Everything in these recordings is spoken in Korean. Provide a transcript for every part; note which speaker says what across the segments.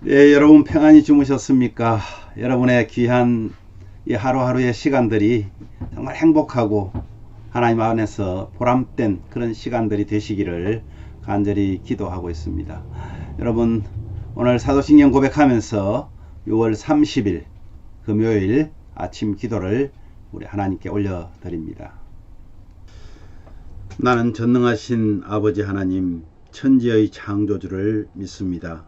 Speaker 1: 예, 여러분 평안히 주무셨습니까? 여러분의 귀한 이 하루하루의 시간들이 정말 행복하고 하나님 안에서 보람된 그런 시간들이 되시기를 간절히 기도하고 있습니다. 여러분, 오늘 사도신경 고백하면서 6월 30일 금요일 아침 기도를 우리 하나님께 올려드립니다. 나는 전능하신 아버지 하나님, 천지의 창조주를 믿습니다.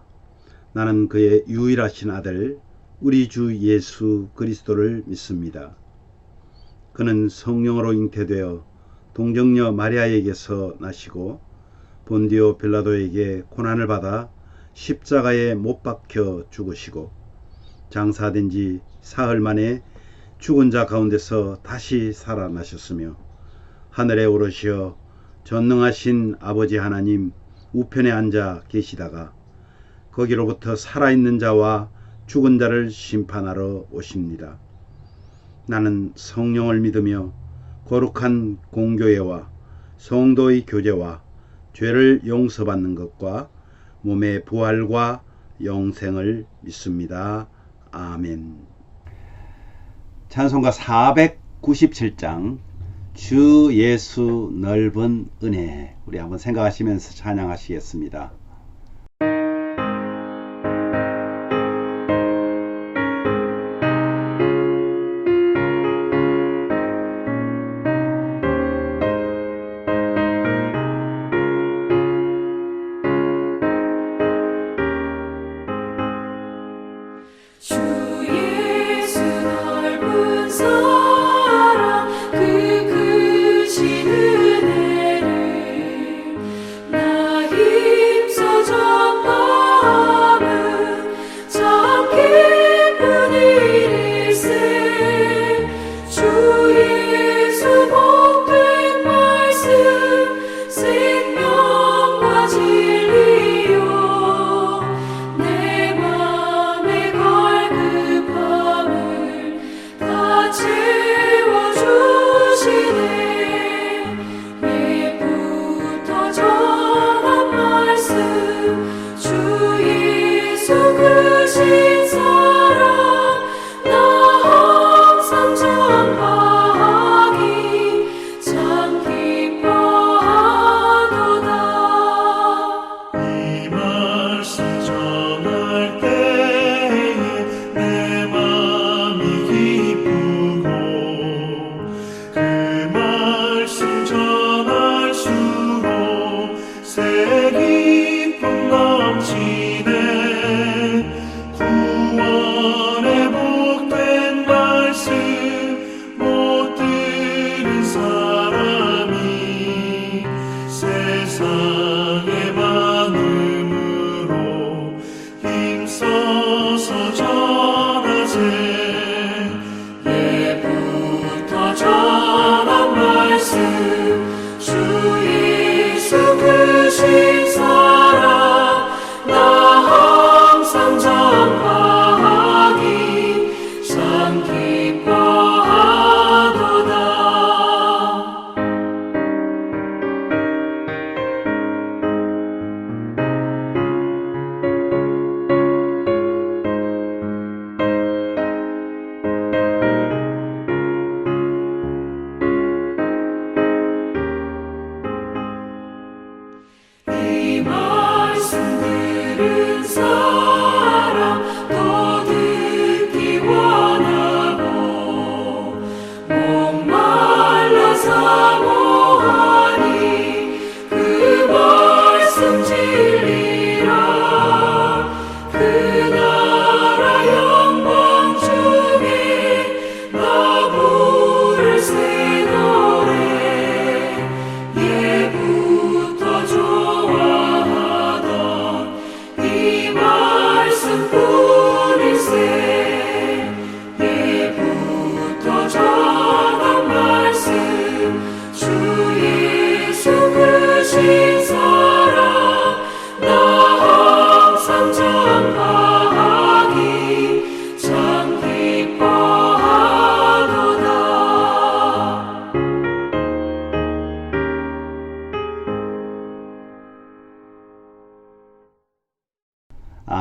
Speaker 1: 나는 그의 유일하신 아들 우리 주 예수 그리스도를 믿습니다. 그는 성령으로 잉태되어 동정녀 마리아에게서 나시고 본디오 빌라도에게 고난을 받아 십자가에 못 박혀 죽으시고 장사된 지 사흘 만에 죽은 자 가운데서 다시 살아나셨으며 하늘에 오르시어 전능하신 아버지 하나님 우편에 앉아 계시다가 거기로부터 살아있는 자와 죽은 자를 심판하러 오십니다. 나는 성령을 믿으며 거룩한 공교회와 성도의 교제와 죄를 용서받는 것과 몸의 부활과 영생을 믿습니다. 아멘. 찬송가 497장 주 예수 넓은 은혜, 우리 한번 생각하시면서 찬양하시겠습니다.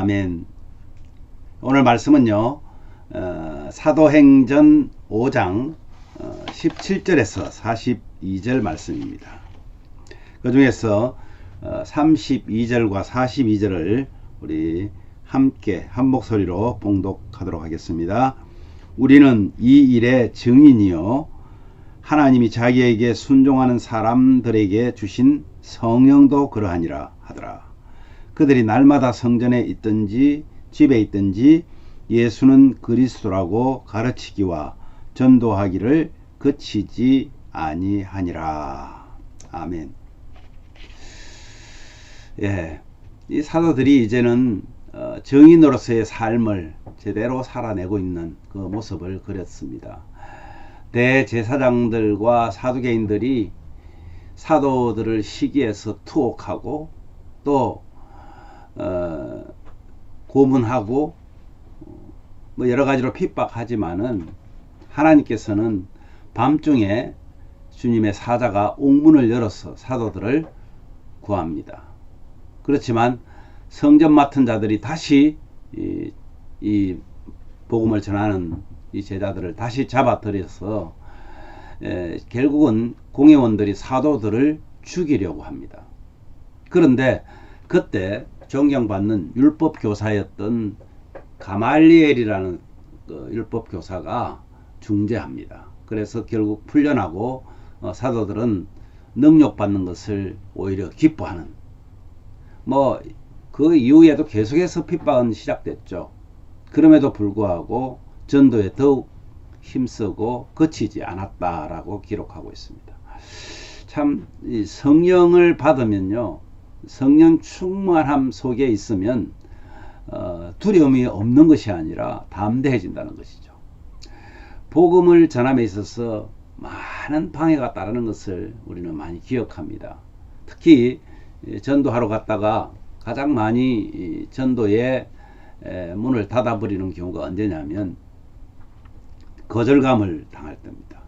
Speaker 1: 아멘. 오늘 말씀은요, 사도행전 5장 17절에서 42절 말씀입니다. 그 중에서 32절과 42절을 우리 함께 한 목소리로 봉독하도록 하겠습니다. 우리는 이 일의 증인이요 하나님이 자기에게 순종하는 사람들에게 주신 성령도 그러하니라 하더라. 그들이 날마다 성전에 있든지 집에 있든지 예수는 그리스도라고 가르치기와 전도하기를 그치지 아니하니라. 아멘. 예, 이 사도들이 이제는 정인으로서의 삶을 제대로 살아내고 있는 그 모습을 그렸습니다. 대제사장들과 사두개인들이 사도들을 시기해서 투옥하고 또 고문하고 뭐 여러 가지로 핍박하지만은 하나님께서는 밤중에 주님의 사자가 옥문을 열어서 사도들을 구합니다. 그렇지만 성전 맡은 자들이 다시 이 복음을 전하는 이 제자들을 다시 잡아들여서 결국은 공회원들이 사도들을 죽이려고 합니다. 그런데 그때 존경받는 율법 교사였던 가말리엘이라는 그 율법 교사가 중재합니다. 그래서 결국 풀려나고 사도들은 능욕받는 것을 오히려 기뻐하는, 뭐 그 이후에도 계속해서 핍박은 시작됐죠. 그럼에도 불구하고 전도에 더욱 힘쓰고 그치지 않았다라고 기록하고 있습니다. 참 이 성령을 받으면요, 성령 충만함 속에 있으면 두려움이 없는 것이 아니라 담대해진다는 것이죠. 복음을 전함에 있어서 많은 방해가 따르는 것을 우리는 많이 기억합니다. 특히 전도하러 갔다가 가장 많이 전도의 문을 닫아버리는 경우가 언제냐면 거절감을 당할 때입니다.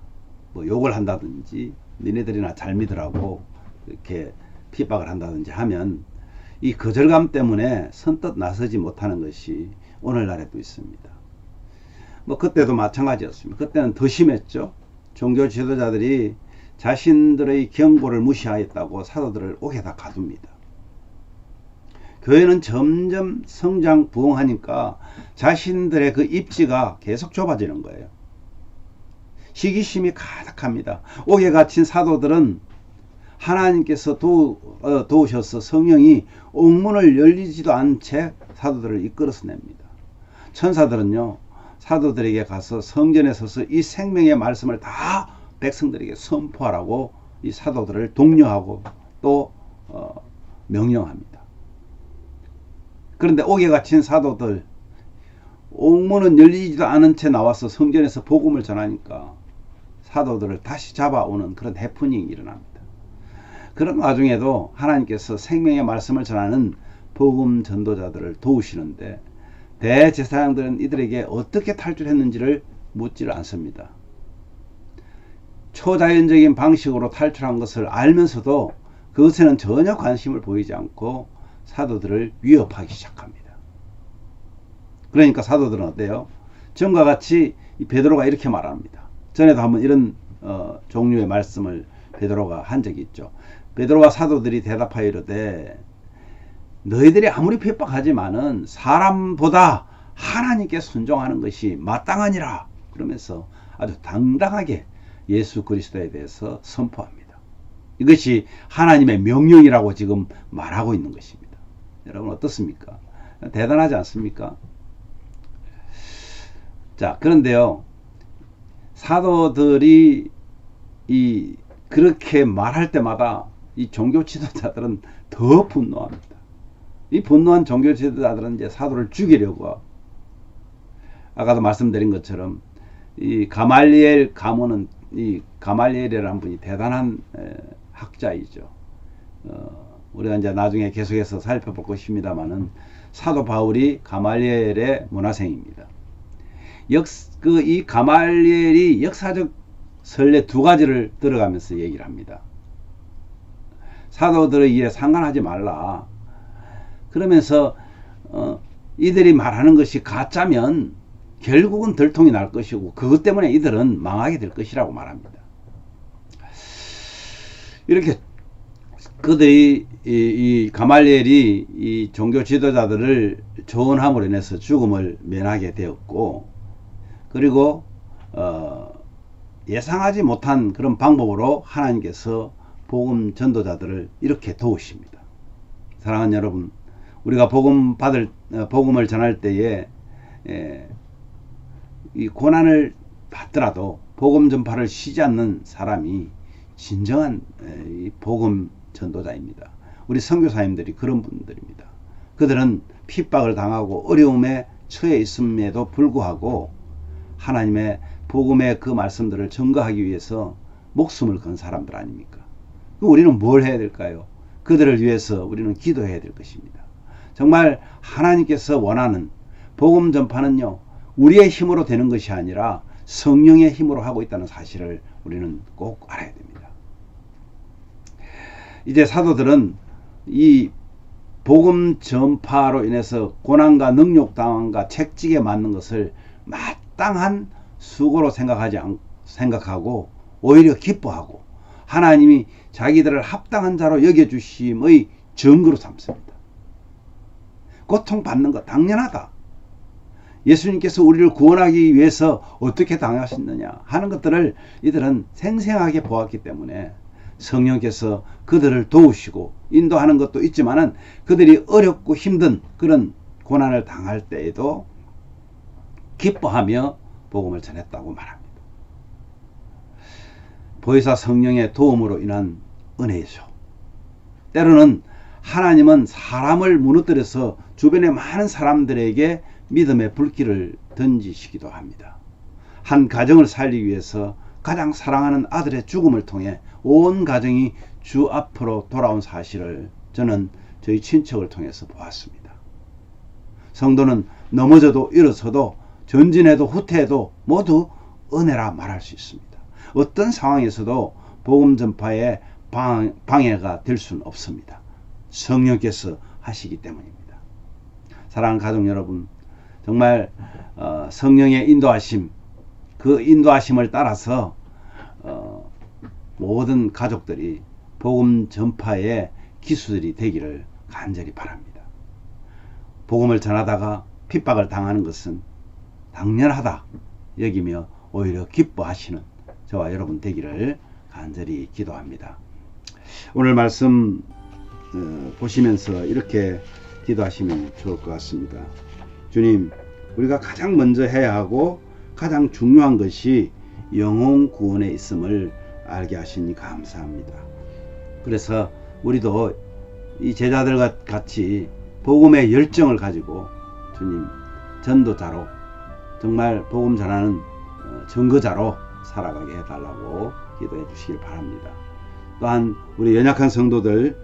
Speaker 1: 뭐 욕을 한다든지 니네들이나 잘 믿으라고 이렇게 핍박을 한다든지 하면 이 거절감 때문에 선뜻 나서지 못하는 것이 오늘날에도 있습니다. 뭐 그때도 마찬가지였습니다. 그때는 더 심했죠. 종교 지도자들이 자신들의 경고를 무시하였다고 사도들을 옥에다 가둡니다. 교회는 점점 성장 부흥하니까 자신들의 그 입지가 계속 좁아지는 거예요. 시기심이 가득합니다. 옥에 갇힌 사도들은 하나님께서 도우셔서 성령이 옥문을 열리지도 않은 채 사도들을 이끌어서 냅니다. 천사들은요, 사도들에게 가서 성전에 서서 이 생명의 말씀을 다 백성들에게 선포하라고 이 사도들을 독려하고 또 명령합니다. 그런데 옥에 갇힌 사도들, 옥문은 열리지도 않은 채 나와서 성전에서 복음을 전하니까 사도들을 다시 잡아오는 그런 해프닝이 일어납니다. 그런 와중에도 하나님께서 생명의 말씀을 전하는 복음 전도자들을 도우시는데 대제사장들은 이들에게 어떻게 탈출했는지를 묻지를 않습니다. 초자연적인 방식으로 탈출한 것을 알면서도 그것에는 전혀 관심을 보이지 않고 사도들을 위협하기 시작합니다. 그러니까 사도들은 어때요? 전과 같이 베드로가 이렇게 말합니다. 전에도 한번 이런 종류의 말씀을 베드로가 한 적이 있죠. 베드로와 사도들이 대답하여 이르되 너희들이 아무리 핍박하지만은 사람보다 하나님께 순종하는 것이 마땅하니라. 그러면서 아주 당당하게 예수 그리스도에 대해서 선포합니다. 이것이 하나님의 명령이라고 지금 말하고 있는 것입니다. 여러분 어떻습니까? 대단하지 않습니까? 자, 그런데요, 사도들이 그렇게 말할 때마다 이 종교 지도자들은 더 분노합니다. 이 분노한 종교 지도자들은 이제 사도를 죽이려고, 아까도 말씀드린 것처럼 이 가말리엘 가문은, 이 가말리엘이라는 분이 대단한 학자이죠. 우리가 이제 나중에 계속해서 살펴볼 것입니다만은 사도 바울이 가말리엘의 문화생입니다. 이 가말리엘이 역사적 선례 두 가지를 들어가면서 얘기를 합니다. 사도들의 일에 상관하지 말라. 그러면서 이들이 말하는 것이 가짜면 결국은 들통이 날 것이고 그것 때문에 이들은 망하게 될 것이라고 말합니다. 이렇게 그들이 이 가말리엘이 이 종교 지도자들을 조언함으로 인해서 죽음을 면하게 되었고, 그리고 예상하지 못한 그런 방법으로 하나님께서 복음 전도자들을 이렇게 도우십니다. 사랑하는 여러분, 우리가 복음을 전할 때에 이 고난을 받더라도 복음 전파를 쉬지 않는 사람이 진정한 이 복음 전도자입니다. 우리 선교사님들이 그런 분들입니다. 그들은 핍박을 당하고 어려움에 처해 있음에도 불구하고 하나님의 복음의 그 말씀들을 전가하기 위해서 목숨을 건 사람들 아닙니까? 우리는 뭘 해야 될까요? 그들을 위해서 우리는 기도해야 될 것입니다. 정말 하나님께서 원하는 복음 전파는요, 우리의 힘으로 되는 것이 아니라 성령의 힘으로 하고 있다는 사실을 우리는 꼭 알아야 됩니다. 이제 사도들은 이 복음 전파로 인해서 고난과 능욕당함과 책직에 맞는 것을 마땅한 수고로 생각하고 오히려 기뻐하고 하나님이 자기들을 합당한 자로 여겨주심의 증거로 삼습니다. 고통받는 것 당연하다. 예수님께서 우리를 구원하기 위해서 어떻게 당하셨느냐 하는 것들을 이들은 생생하게 보았기 때문에 성령께서 그들을 도우시고 인도하는 것도 있지만은 그들이 어렵고 힘든 그런 고난을 당할 때에도 기뻐하며 복음을 전했다고 말합니다. 보혜사 성령의 도움으로 인한 은혜이죠. 때로는 하나님은 사람을 무너뜨려서 주변의 많은 사람들에게 믿음의 불길을 던지시기도 합니다. 한 가정을 살리기 위해서 가장 사랑하는 아들의 죽음을 통해 온 가정이 주 앞으로 돌아온 사실을 저는 저희 친척을 통해서 보았습니다. 성도는 넘어져도 일어서도 전진해도 후퇴해도 모두 은혜라 말할 수 있습니다. 어떤 상황에서도 복음 전파에 방해가 될 수는 없습니다. 성령께서 하시기 때문입니다. 사랑하는 가족 여러분, 정말 성령의 인도하심, 그 인도하심을 따라서 모든 가족들이 복음 전파의 기수들이 되기를 간절히 바랍니다. 복음을 전하다가 핍박을 당하는 것은 당연하다 여기며 오히려 기뻐하시는 저와 여러분 되기를 간절히 기도합니다. 오늘 말씀 보시면서 이렇게 기도하시면 좋을 것 같습니다. 주님, 우리가 가장 먼저 해야 하고 가장 중요한 것이 영혼 구원에 있음을 알게 하시니 감사합니다. 그래서 우리도 이 제자들과 같이 복음의 열정을 가지고 주님 전도자로 정말 복음 전하는 증거자로 살아가게 해달라고 기도해 주시길 바랍니다. 또한 우리 연약한 성도들,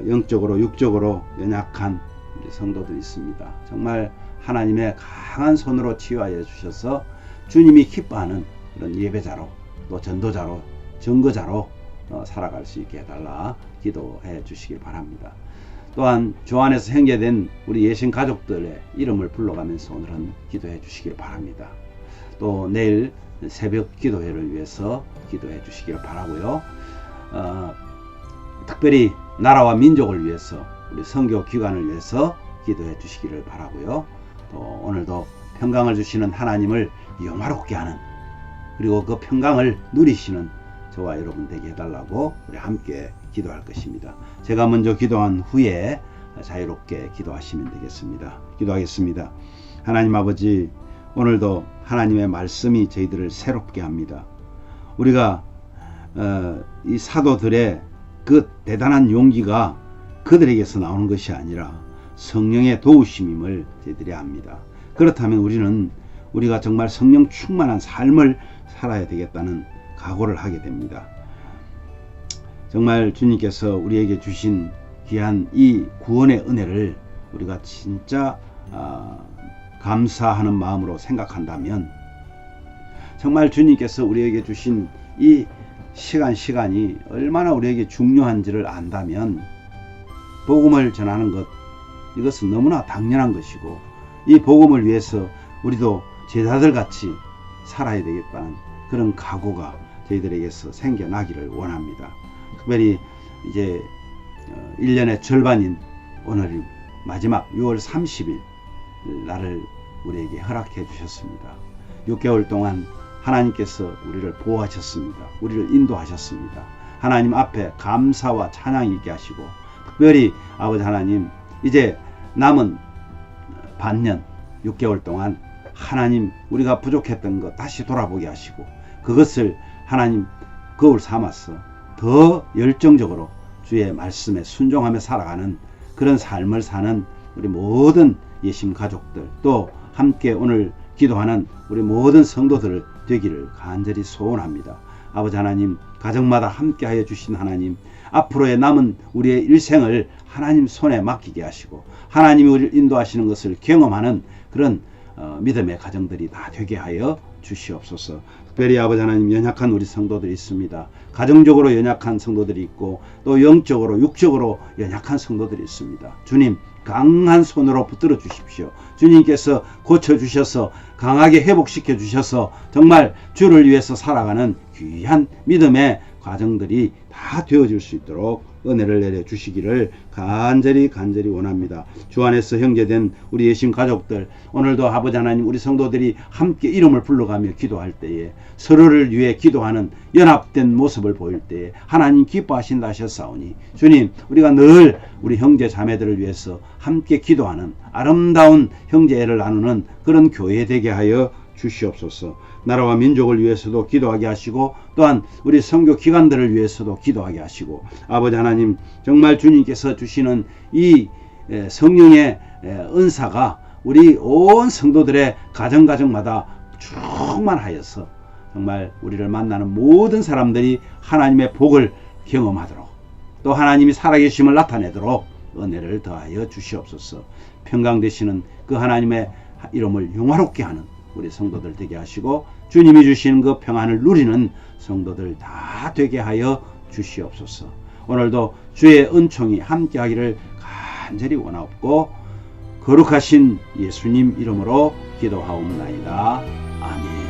Speaker 1: 영적으로 육적으로 연약한 우리 성도들 있습니다. 정말 하나님의 강한 손으로 치유하여 주셔서 주님이 기뻐하는 그런 예배자로 또 전도자로 증거자로 살아갈 수 있게 해달라 기도해 주시길 바랍니다. 또한 주 안에서 형제된 우리 예신 가족들의 이름을 불러가면서 오늘은 기도해 주시길 바랍니다. 또 내일 새벽 기도회를 위해서 기도해 주시길 바라고요. 특별히 나라와 민족을 위해서 우리 선교 기관을 위해서 기도해 주시기를 바라고요. 또 오늘도 평강을 주시는 하나님을 영화롭게 하는, 그리고 그 평강을 누리시는 저와 여러분 되게 해달라고 우리 함께 기도할 것입니다. 제가 먼저 기도한 후에 자유롭게 기도하시면 되겠습니다. 기도하겠습니다. 하나님 아버지, 오늘도 하나님의 말씀이 저희들을 새롭게 합니다. 우리가 이 사도들의 그 대단한 용기가 그들에게서 나오는 것이 아니라 성령의 도우심임을 저희들이 압니다. 그렇다면 우리가 정말 성령 충만한 삶을 살아야 되겠다는 각오를 하게 됩니다. 정말 주님께서 우리에게 주신 귀한 이 구원의 은혜를 우리가 진짜 감사하는 마음으로 생각한다면, 정말 주님께서 우리에게 주신 이 시간이 얼마나 우리에게 중요한지를 안다면 복음을 전하는 것, 이것은 너무나 당연한 것이고 이 복음을 위해서 우리도 제자들 같이 살아야 되겠다는 그런 각오가 저희들에게서 생겨나기를 원합니다. 특별히 이제 1년의 절반인 오늘 마지막 6월 30일 날을 우리에게 허락해 주셨습니다. 6개월 동안 하나님께서 우리를 보호하셨습니다. 우리를 인도하셨습니다. 하나님 앞에 감사와 찬양이 있게 하시고, 특별히 아버지 하나님, 이제 남은 반년 6개월 동안 하나님 우리가 부족했던 것 다시 돌아보게 하시고, 그것을 하나님 거울 삼아서 더 열정적으로 주의 말씀에 순종하며 살아가는 그런 삶을 사는 우리 모든 예심 가족들, 또 함께 오늘 기도하는 우리 모든 성도들 되기를 간절히 소원합니다. 아버지 하나님, 가정마다 함께하여 주신 하나님, 앞으로의 남은 우리의 일생을 하나님 손에 맡기게 하시고, 하나님이 우리를 인도하시는 것을 경험하는 그런 믿음의 가정들이 다 되게 하여 주시옵소서. 특별히 아버지 하나님, 연약한 우리 성도들이 있습니다. 가정적으로 연약한 성도들이 있고, 또 영적으로 육적으로 연약한 성도들이 있습니다. 주님, 강한 손으로 붙들어 주십시오. 주님께서 고쳐주셔서 강하게 회복시켜 주셔서 정말 주를 위해서 살아가는 귀한 믿음의 과정들이 다 되어질 수 있도록 은혜를 내려 주시기를 간절히 원합니다. 주 안에서 형제된 우리 예심 가족들, 오늘도 아버지 하나님, 우리 성도들이 함께 이름을 불러가며 기도할 때에, 서로를 위해 기도하는 연합된 모습을 보일 때에 하나님 기뻐하신다 하셨사오니, 주님, 우리가 늘 우리 형제 자매들을 위해서 함께 기도하는 아름다운 형제애를 나누는 그런 교회 되게 하여 주시옵소서. 나라와 민족을 위해서도 기도하게 하시고, 또한 우리 선교 기관들을 위해서도 기도하게 하시고, 아버지 하나님, 정말 주님께서 주시는 이 성령의 은사가 우리 온 성도들의 가정마다 충만하여서 정말 우리를 만나는 모든 사람들이 하나님의 복을 경험하도록, 또 하나님이 살아계심을 나타내도록 은혜를 더하여 주시옵소서. 평강되시는 그 하나님의 이름을 영화롭게 하는 우리 성도들 되게 하시고, 주님이 주시는 그 평안을 누리는 성도들 다 되게 하여 주시옵소서. 오늘도 주의 은총이 함께하기를 간절히 원하옵고, 거룩하신 예수님 이름으로 기도하옵나이다. 아멘.